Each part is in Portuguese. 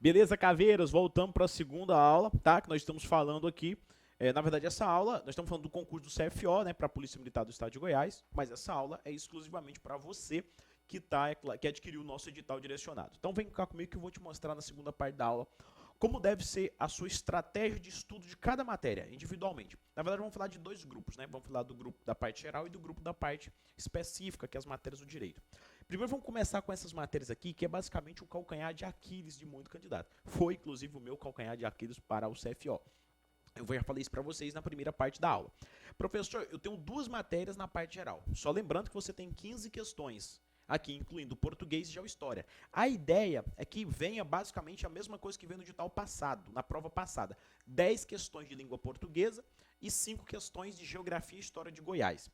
Beleza, caveiras? Voltamos para a segunda aula, tá? Que nós estamos falando aqui. Na verdade, essa aula, nós estamos falando do concurso do CFO, né, para a Polícia Militar do Estado de Goiás, mas essa aula é exclusivamente para você que adquiriu o nosso edital direcionado. Então, vem cá comigo que eu vou te mostrar na segunda parte da aula como deve ser a sua estratégia de estudo de cada matéria, individualmente. Na verdade, vamos falar de dois grupos, né? Vamos falar do grupo da parte geral e do grupo da parte específica, que é as matérias do direito. Primeiro vamos começar com essas matérias aqui, que é basicamente o calcanhar de Aquiles de muito candidato. Foi, inclusive, o meu calcanhar de Aquiles para o CFO. Eu já falei isso para vocês na primeira parte da aula. Professor, eu tenho duas matérias na parte geral. Só lembrando que você tem 15 questões aqui, incluindo português e geohistória. A ideia é que venha basicamente a mesma coisa que veio no edital passado, na prova passada. 10 questões de língua portuguesa e 5 questões de geografia e história de Goiás.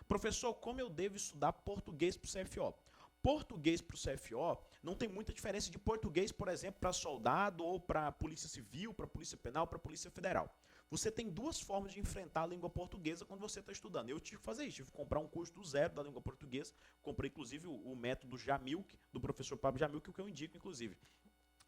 Professor, como eu devo estudar português para o CFO? Português para o CFO não tem muita diferença de português, por exemplo, para soldado ou para polícia civil, para polícia penal, para polícia federal. Você tem duas formas de enfrentar a língua portuguesa quando você está estudando. Eu tive que fazer isso, tive que comprar um curso do zero da língua portuguesa. Comprei, inclusive, o método Jamilk, do professor Pablo Jamilk, que eu indico, inclusive.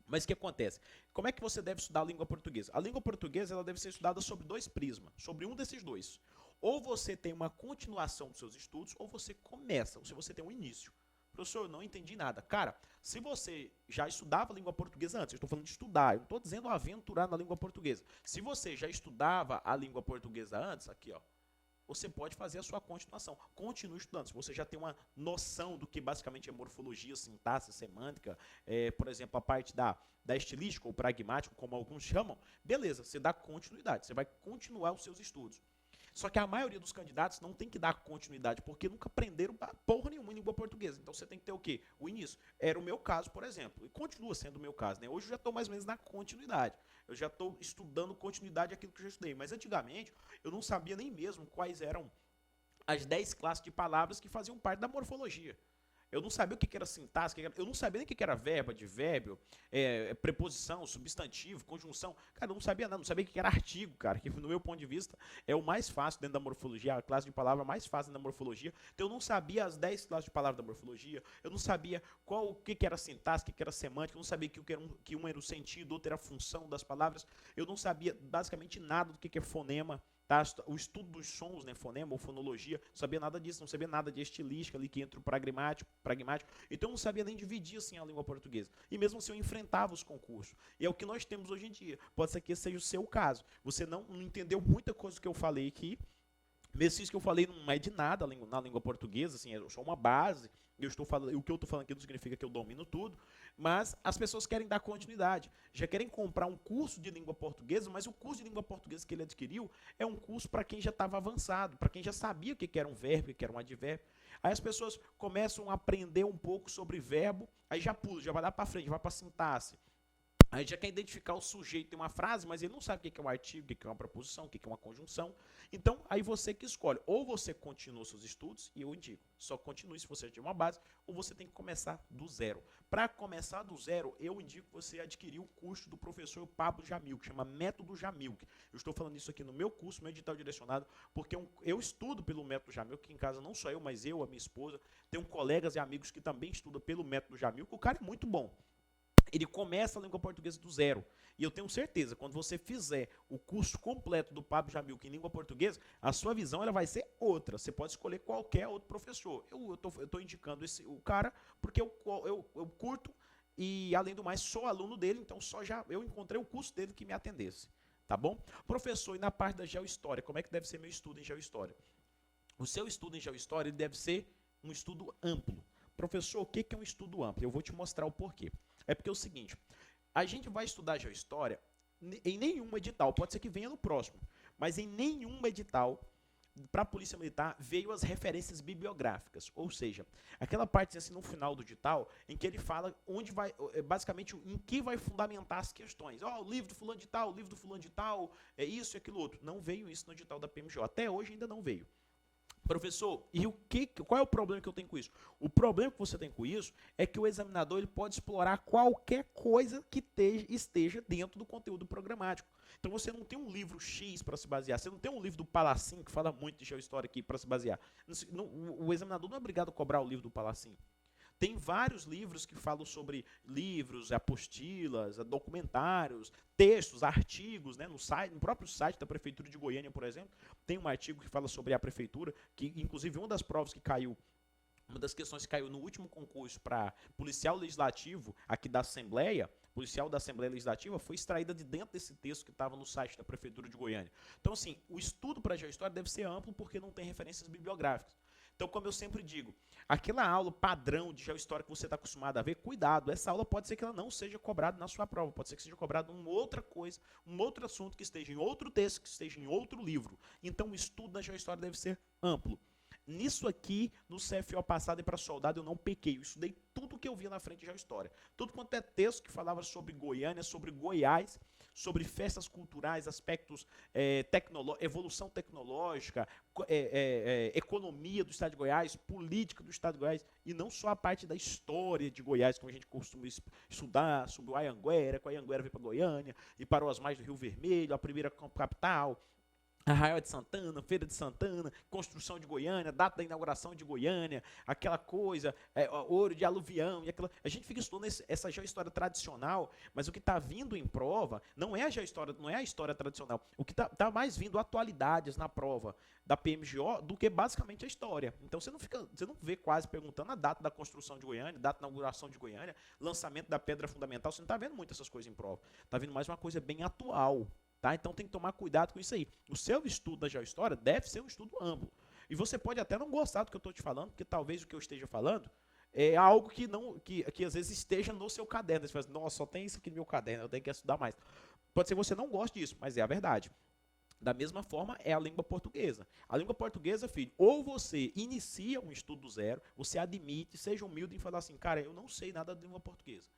Mas o que acontece? Como é que você deve estudar a língua portuguesa? A língua portuguesa ela deve ser estudada sobre dois prismas, sobre um desses dois. Ou você tem uma continuação dos seus estudos, ou você começa, ou se você tem um início. Professor, eu não entendi nada. Cara, se você já estudava a língua portuguesa antes, eu estou falando de estudar, eu não estou dizendo aventurar na língua portuguesa. Se você já estudava a língua portuguesa antes, aqui ó, você pode fazer a sua continuação. Continue estudando. Se você já tem uma noção do que basicamente é morfologia, sintaxe, semântica, por exemplo, a parte da estilística ou pragmática, como alguns chamam, beleza, você dá continuidade, você vai continuar os seus estudos. Só que a maioria dos candidatos não tem que dar continuidade, porque nunca aprenderam porra nenhuma em língua portuguesa. Então você tem que ter o quê? O início. Era o meu caso, por exemplo. E continua sendo o meu caso, né? Hoje eu já estou mais ou menos na continuidade. Eu já estou estudando continuidade daquilo que eu já estudei. Mas antigamente eu não sabia nem mesmo quais eram as 10 classes de palavras que faziam parte da morfologia. Eu não sabia o que era sintaxe, eu não sabia nem o que era verbo, advérbio, preposição, substantivo, conjunção. Cara, eu não sabia nada, não sabia o que era artigo, cara, que no meu ponto de vista é o mais fácil dentro da morfologia, a classe de palavra mais fácil dentro da morfologia. Então eu não sabia as 10 classes de palavra da morfologia, eu não sabia o que era sintaxe, o que era semântica, eu não sabia que um era o sentido, outro era a função das palavras, eu não sabia basicamente nada do que é fonema. Tá? O estudo dos sons, né, fonema ou fonologia, não sabia nada disso, não sabia nada de estilística ali que entra o pragmático, então eu não sabia nem dividir assim a língua portuguesa. E mesmo assim eu enfrentava os concursos. E é o que nós temos hoje em dia. Pode ser que esse seja o seu caso. Você não entendeu muita coisa que eu falei aqui. Mesmo isso que eu falei não é de nada na língua portuguesa, assim, é só uma base. O que eu estou falando aqui não significa que eu domino tudo, mas as pessoas querem dar continuidade. Já querem comprar um curso de língua portuguesa, mas o curso de língua portuguesa que ele adquiriu é um curso para quem já estava avançado, para quem já sabia o que era um verbo, o que era um advérbio. Aí as pessoas começam a aprender um pouco sobre verbo, aí já pula, já vai lá para frente, vai para a sintaxe. Aí já quer identificar o sujeito em uma frase, mas ele não sabe o que é um artigo, o que é uma preposição, o que é uma conjunção. Então, aí você que escolhe. Ou você continua seus estudos, e eu indico, só continue se você tiver uma base, ou você tem que começar do zero. Para começar do zero, eu indico você adquirir o curso do professor Pablo Jamil, que chama Método Jamil. Eu estou falando isso aqui no meu curso, meu edital direcionado, porque eu estudo pelo Método Jamil, que em casa não só eu, mas eu, a minha esposa, tenho colegas e amigos que também estudam pelo Método Jamil, que o cara é muito bom. Ele começa a língua portuguesa do zero. E eu tenho certeza, quando você fizer o curso completo do Pablo Jamil em língua portuguesa, a sua visão ela vai ser outra. Você pode escolher qualquer outro professor. Eu tô indicando o cara porque eu curto e, além do mais, sou aluno dele, então eu encontrei o curso dele que me atendesse. Tá bom? Professor, e na parte da geohistória, como é que deve ser meu estudo em geohistória? O seu estudo em geohistória ele deve ser um estudo amplo. Professor, o que é um estudo amplo? Eu vou te mostrar o porquê. É porque é o seguinte, a gente vai estudar geohistória em nenhum edital, pode ser que venha no próximo, mas em nenhum edital para a Polícia Militar veio as referências bibliográficas, ou seja, aquela parte assim no final do edital em que ele fala onde vai, basicamente em que vai fundamentar as questões. O livro do fulano de tal, o livro do fulano de tal, é isso e aquilo outro. Não veio isso no edital da PMJ, até hoje ainda não veio. Professor, e qual é o problema que eu tenho com isso? O problema que você tem com isso é que o examinador ele pode explorar qualquer coisa que esteja dentro do conteúdo programático. Então você não tem um livro X para se basear, você não tem um livro do Palacin, que fala muito de geohistória aqui, para se basear. O examinador não é obrigado a cobrar o livro do Palacin. Tem vários livros que falam sobre livros, apostilas, documentários, textos, artigos, né, no site, no próprio site da Prefeitura de Goiânia, por exemplo, tem um artigo que fala sobre a Prefeitura, que inclusive uma das provas que caiu, uma das questões que caiu no último concurso para policial legislativo aqui da Assembleia, policial da Assembleia Legislativa, foi extraída de dentro desse texto que estava no site da Prefeitura de Goiânia. Então, assim, o estudo para a geohistória deve ser amplo porque não tem referências bibliográficas. Então, como eu sempre digo, aquela aula padrão de geohistória que você está acostumado a ver, cuidado, essa aula pode ser que ela não seja cobrada na sua prova, pode ser que seja cobrada uma outra coisa, um outro assunto que esteja em outro texto, que esteja em outro livro. Então, o estudo da geohistória deve ser amplo. Nisso aqui, no CFO passado e para soldado, eu não pequei. Eu estudei tudo que eu via na frente de geohistória. Tudo quanto é texto que falava sobre Goiânia, sobre Goiás, sobre festas culturais, aspectos evolução tecnológica, economia do estado de Goiás, política do estado de Goiás, e não só a parte da história de Goiás, como a gente costuma estudar, sobre o Anhanguera, que o Anhanguera veio para Goiânia, e parou as margens do Rio Vermelho, a primeira capital, Arraial de Santana, Feira de Santana, construção de Goiânia, data da inauguração de Goiânia, aquela coisa, ouro de aluvião, e aquela... A gente fica estudando essa geohistória tradicional, mas o que está vindo em prova não é a geohistória, não é a história tradicional. O que está mais vindo atualidades na prova da PMGO do que basicamente a história. Então você não vê quase perguntando a data da construção de Goiânia, data da inauguração de Goiânia, lançamento da pedra fundamental, você não está vendo muito essas coisas em prova. Está vindo mais uma coisa bem atual. Tá? Então tem que tomar cuidado com isso aí. O seu estudo da geohistória deve ser um estudo amplo. E você pode até não gostar do que eu estou te falando, porque talvez o que eu esteja falando é algo que às vezes esteja no seu caderno. Você fala assim, nossa, só tem isso aqui no meu caderno, eu tenho que estudar mais. Pode ser que você não goste disso, mas é a verdade. Da mesma forma, é a língua portuguesa. A língua portuguesa, filho, ou você inicia um estudo do zero, você admite, seja humilde em falar assim, cara, eu não sei nada de língua portuguesa.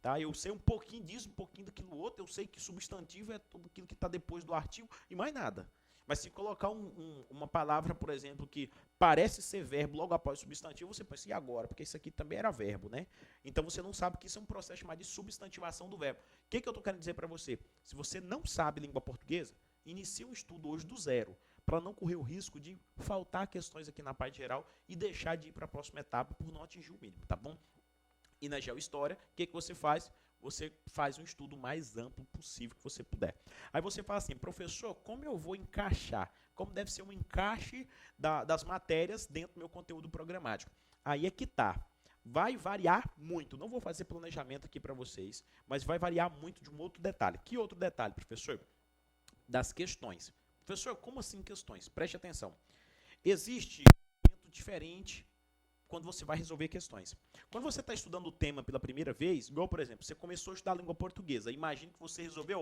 Tá? Eu sei um pouquinho disso, um pouquinho daquilo outro, eu sei que substantivo é tudo aquilo que está depois do artigo e mais nada. Mas se colocar uma palavra, por exemplo, que parece ser verbo logo após o substantivo, você pensa, e agora? Porque isso aqui também era verbo, né? Então você não sabe que isso é um processo chamado de substantivação do verbo. O que eu estou querendo dizer para você? Se você não sabe língua portuguesa, inicie um estudo hoje do zero, para não correr o risco de faltar questões aqui na parte geral e deixar de ir para a próxima etapa por não atingir o mínimo, tá bom? E na geohistória, o que você faz? Você faz um estudo mais amplo possível que você puder. Aí você fala assim, professor, como eu vou encaixar? Como deve ser um encaixe das matérias dentro do meu conteúdo programático? Aí é que tá. Vai variar muito. Não vou fazer planejamento aqui para vocês, mas vai variar muito de um outro detalhe. Que outro detalhe, professor? Das questões. Professor, como assim questões? Preste atenção. Existe um momento diferente quando você vai resolver questões. Quando você está estudando o tema pela primeira vez, igual, por exemplo, você começou a estudar a língua portuguesa, imagine que você resolveu,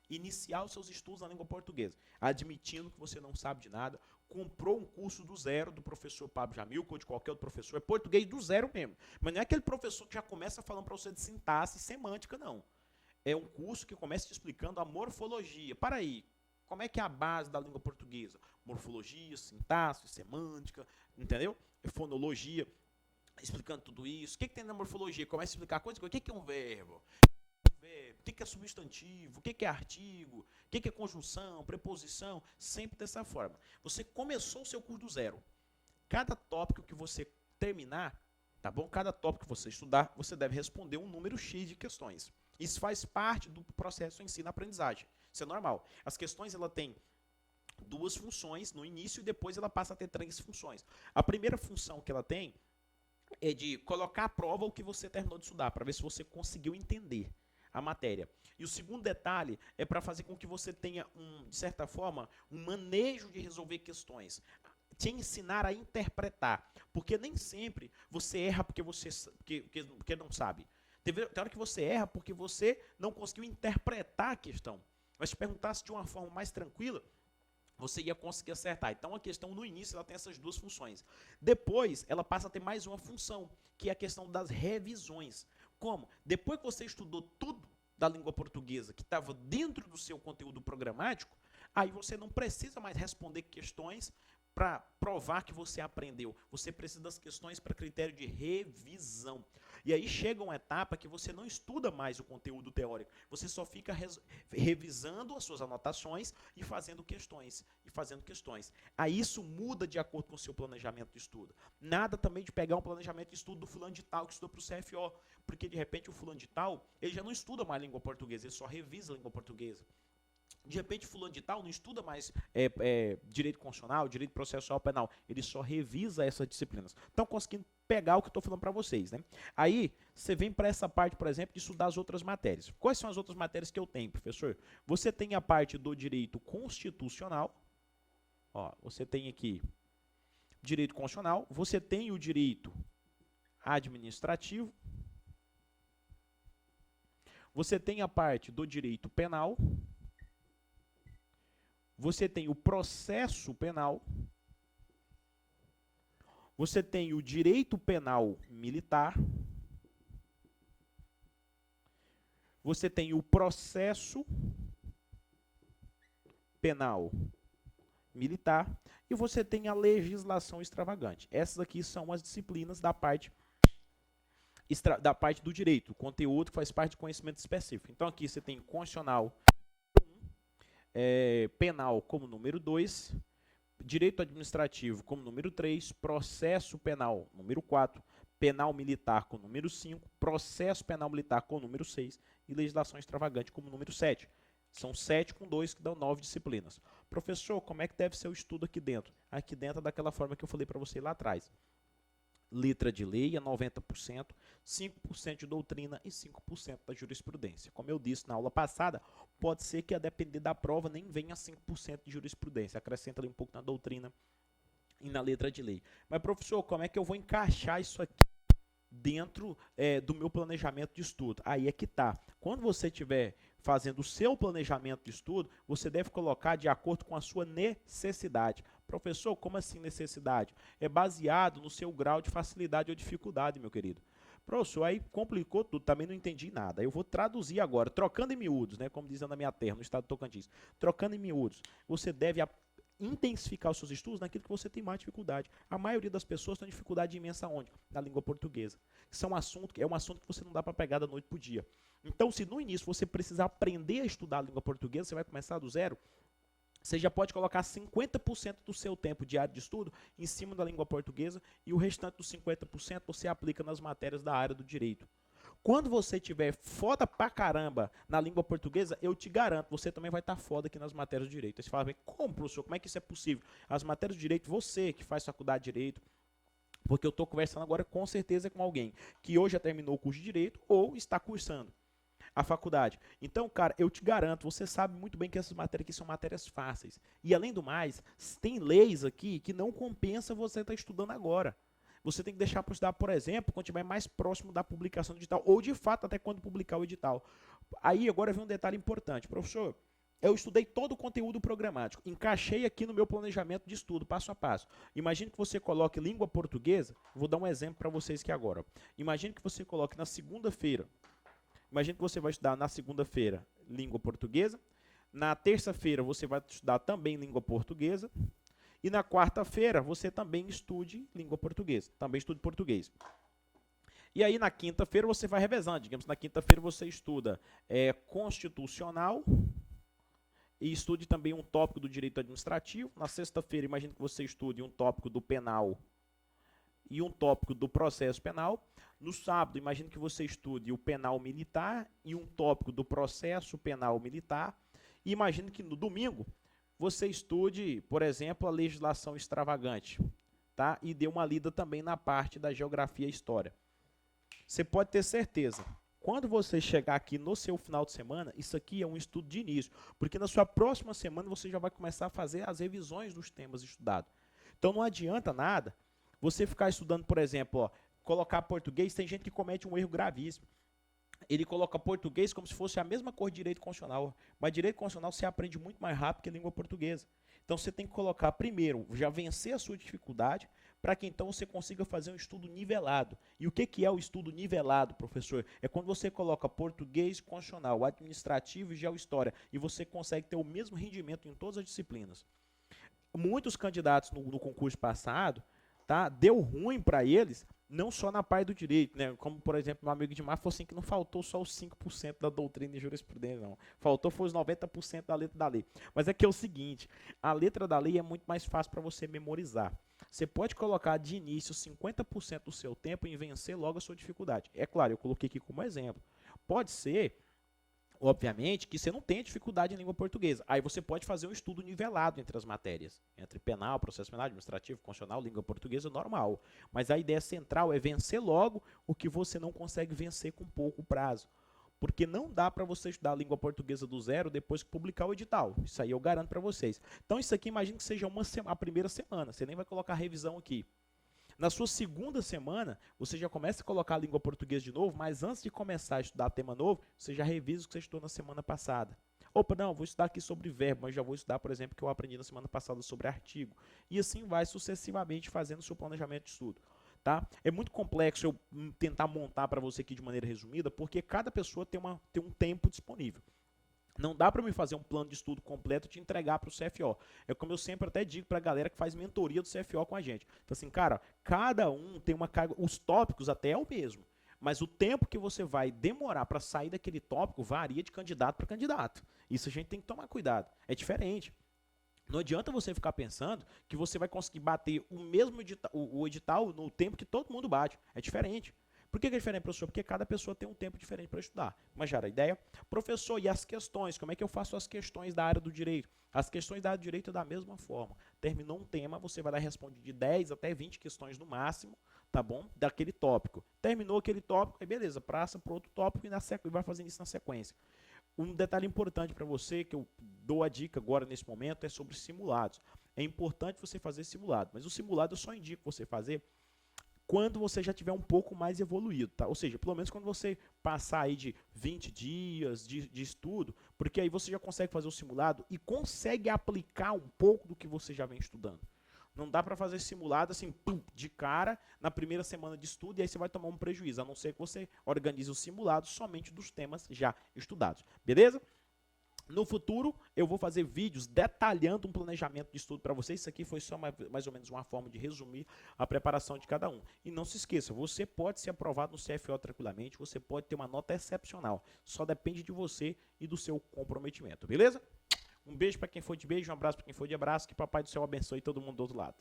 iniciar os seus estudos na língua portuguesa, admitindo que você não sabe de nada, comprou um curso do zero do professor Pablo Jamil, ou de qualquer outro professor, é português do zero mesmo. Mas não é aquele professor que já começa falando para você de sintaxe e semântica, não. É um curso que começa te explicando a morfologia. Para aí, como é que é a base da língua portuguesa? Morfologia, sintaxe, semântica, entendeu? Fonologia, explicando tudo isso. O que tem na morfologia? Começa a explicar coisas. O que é um verbo? O que é substantivo? O que é artigo? O que é conjunção, preposição? Sempre dessa forma. Você começou o seu curso do zero. Cada tópico que você terminar, tá bom? Cada tópico que você estudar, você deve responder um número X de questões. Isso faz parte do processo em si na aprendizagem. Isso é normal. As questões, ela tem duas funções no início e depois ela passa a ter três funções. A primeira função que ela tem é de colocar à prova o que você terminou de estudar, para ver se você conseguiu entender a matéria. E o segundo detalhe é para fazer com que você tenha, de certa forma, um manejo de resolver questões. Te ensinar a interpretar. Porque nem sempre você erra porque não sabe. Tem hora que você erra porque você não conseguiu interpretar a questão. Mas se perguntasse de uma forma mais tranquila, você ia conseguir acertar. Então, a questão no início, ela tem essas duas funções. Depois, ela passa a ter mais uma função, que é a questão das revisões. Como? Depois que você estudou tudo da língua portuguesa que estava dentro do seu conteúdo programático, aí você não precisa mais responder questões para provar que você aprendeu. Você precisa das questões para critério de revisão. E aí chega uma etapa que você não estuda mais o conteúdo teórico. Você só fica revisando as suas anotações e fazendo questões. Aí isso muda de acordo com o seu planejamento de estudo. Nada também de pegar um planejamento de estudo do fulano de tal que estuda para o CFO. Porque de repente o fulano de tal, ele já não estuda mais língua portuguesa, ele só revisa a língua portuguesa. De repente, fulano de tal não estuda mais direito constitucional, direito processual penal. Ele só revisa essas disciplinas. Estão conseguindo pegar o que eu estou falando para vocês, né? Aí, você vem para essa parte, por exemplo, de estudar as outras matérias. Quais são as outras matérias que eu tenho, professor? Você tem a parte do direito constitucional. Ó, você tem aqui direito constitucional. Você tem o direito administrativo. Você tem a parte do direito penal. Você tem o processo penal, você tem o direito penal militar, você tem o processo penal militar e você tem a legislação extravagante. Essas aqui são as disciplinas da parte do direito, o conteúdo que faz parte de conhecimento específico. Então aqui você tem constitucional, penal como número 2, direito administrativo como número 3, processo penal número 4, penal militar como número 5, processo penal militar como número 6 e legislação extravagante como número 7. São 7 com 2 que dão 9 disciplinas. Professor, como é que deve ser o estudo aqui dentro? Aqui dentro é daquela forma que eu falei para você lá atrás. Letra de lei é 90%, 5% de doutrina e 5% da jurisprudência. Como eu disse na aula passada, pode ser que a depender da prova nem venha 5% de jurisprudência. Acrescenta ali um pouco na doutrina e na letra de lei. Mas, professor, como é que eu vou encaixar isso aqui dentro do meu planejamento de estudo? Aí é que tá. Quando você estiver fazendo o seu planejamento de estudo, você deve colocar de acordo com a sua necessidade. Professor, como assim necessidade? É baseado no seu grau de facilidade ou dificuldade, meu querido. Professor, aí complicou tudo, também não entendi nada. Eu vou traduzir agora, trocando em miúdos, né, como dizem na minha terra, no estado de Tocantins. Trocando em miúdos, você deve intensificar os seus estudos naquilo que você tem mais dificuldade. A maioria das pessoas tem dificuldade imensa onde? Na língua portuguesa. É um assunto que você não dá para pegar da noite para o dia. Então, se no início você precisar aprender a estudar a língua portuguesa, você vai começar do zero, você já pode colocar 50% do seu tempo diário de estudo em cima da língua portuguesa e o restante dos 50% você aplica nas matérias da área do direito. Quando você tiver foda pra caramba na língua portuguesa, eu te garanto, você também vai estar foda aqui nas matérias de direito. Aí você fala, como, professor, como é que isso é possível? As matérias de direito, você que faz faculdade de direito, porque eu estou conversando agora com certeza com alguém que hoje já terminou o curso de direito ou está cursando a faculdade. Então, cara, eu te garanto, você sabe muito bem que essas matérias aqui são matérias fáceis. E além do mais, tem leis aqui que não compensa você estar estudando agora. Você tem que deixar para estudar, por exemplo, quando estiver mais próximo da publicação do edital, ou de fato até quando publicar o edital. Aí agora vem um detalhe importante. Professor, eu estudei todo o conteúdo programático, encaixei aqui no meu planejamento de estudo, passo a passo. Imagine que você coloque língua portuguesa, vou dar um exemplo para vocês aqui agora. Imagine que você coloque na segunda-feira, imagine que você vai estudar na segunda-feira língua portuguesa, na terça-feira você vai estudar também língua portuguesa, e na quarta-feira você também estude língua portuguesa, também estude português. E aí na quinta-feira você vai revezando, digamos, na quinta-feira você estuda constitucional e estude também um tópico do direito administrativo. Na sexta-feira, imagine que você estude um tópico do penal e um tópico do processo penal. No sábado, imagine que você estude o penal militar e um tópico do processo penal militar. E imagine que no domingo você estude, por exemplo, a legislação extravagante, tá? E dê uma lida também na parte da geografia e história. Você pode ter certeza, quando você chegar aqui no seu final de semana, isso aqui é um estudo de início, porque na sua próxima semana você já vai começar a fazer as revisões dos temas estudados. Então não adianta nada você ficar estudando, por exemplo, ó, colocar português, tem gente que comete um erro gravíssimo. Ele coloca português como se fosse a mesma cor de direito constitucional. Mas direito constitucional você aprende muito mais rápido que a língua portuguesa. Então você tem que colocar primeiro, já vencer a sua dificuldade, para que então você consiga fazer um estudo nivelado. E o que é o estudo nivelado, professor? É quando você coloca português constitucional, administrativo e geohistória, e você consegue ter o mesmo rendimento em todas as disciplinas. muitos candidatos no concurso passado, tá? Deu ruim para eles, não só na parte do direito, né? Como, por exemplo, meu amigo Edmar falou assim que não faltou só os 5% da doutrina e jurisprudência, não. Faltou foi os 90% da letra da lei. Mas é que é o seguinte, a letra da lei é muito mais fácil para você memorizar. Você pode colocar de início 50% do seu tempo em vencer logo a sua dificuldade. É claro, eu coloquei aqui como exemplo. Pode ser, obviamente, que você não tenha dificuldade em língua portuguesa. Aí você pode fazer um estudo nivelado entre as matérias, entre penal, processo penal, administrativo, constitucional, língua portuguesa, normal. Mas a ideia central é vencer logo o que você não consegue vencer com pouco prazo. Porque não dá para você estudar a língua portuguesa do zero depois que publicar o edital. Isso aí eu garanto para vocês. Então isso aqui imagine que seja a primeira semana. Você nem vai colocar revisão aqui. Na sua segunda semana, você já começa a colocar a língua portuguesa de novo, mas antes de começar a estudar tema novo, você já revisa o que você estudou na semana passada. Opa, não, vou estudar aqui sobre verbo, mas já vou estudar, por exemplo, o que eu aprendi na semana passada sobre artigo. E assim vai sucessivamente fazendo o seu planejamento de estudo. Tá? É muito complexo eu tentar montar para você aqui de maneira resumida, porque cada pessoa tem um tempo disponível. Não dá para me fazer um plano de estudo completo e te entregar para o CFO. É como eu sempre até digo para a galera que faz mentoria do CFO com a gente. Então, assim, cara, cada um tem uma carga, os tópicos até é o mesmo, mas o tempo que você vai demorar para sair daquele tópico varia de candidato para candidato. Isso a gente tem que tomar cuidado. É diferente. Não adianta você ficar pensando que você vai conseguir bater o mesmo edital no tempo que todo mundo bate. É diferente. Por que é diferente, professor? Porque cada pessoa tem um tempo diferente para estudar. Mas já era a ideia? Professor, e as questões? Como é que eu faço as questões da área do direito? As questões da área do direito é da mesma forma. Terminou um tema, você vai lá e responde de 10 até 20 questões no máximo, tá bom? Daquele tópico. Terminou aquele tópico, aí beleza, praça para outro tópico e vai fazendo isso na sequência. Um detalhe importante para você, que eu dou a dica agora nesse momento, é sobre simulados. É importante você fazer simulado, mas o simulado eu só indico você fazer quando você já tiver um pouco mais evoluído, tá? Ou seja, pelo menos quando você passar aí de 20 dias de estudo, porque aí você já consegue fazer o simulado e consegue aplicar um pouco do que você já vem estudando. Não dá para fazer simulado assim, pum, de cara, na primeira semana de estudo, e aí você vai tomar um prejuízo, a não ser que você organize o simulado somente dos temas já estudados. Beleza? No futuro, eu vou fazer vídeos detalhando um planejamento de estudo para vocês. Isso aqui foi só mais ou menos uma forma de resumir a preparação de cada um. E não se esqueça, você pode ser aprovado no CFO tranquilamente, você pode ter uma nota excepcional. Só depende de você e do seu comprometimento, beleza? Um beijo para quem for de beijo, um abraço para quem for de abraço, que Papai do Céu abençoe todo mundo do outro lado.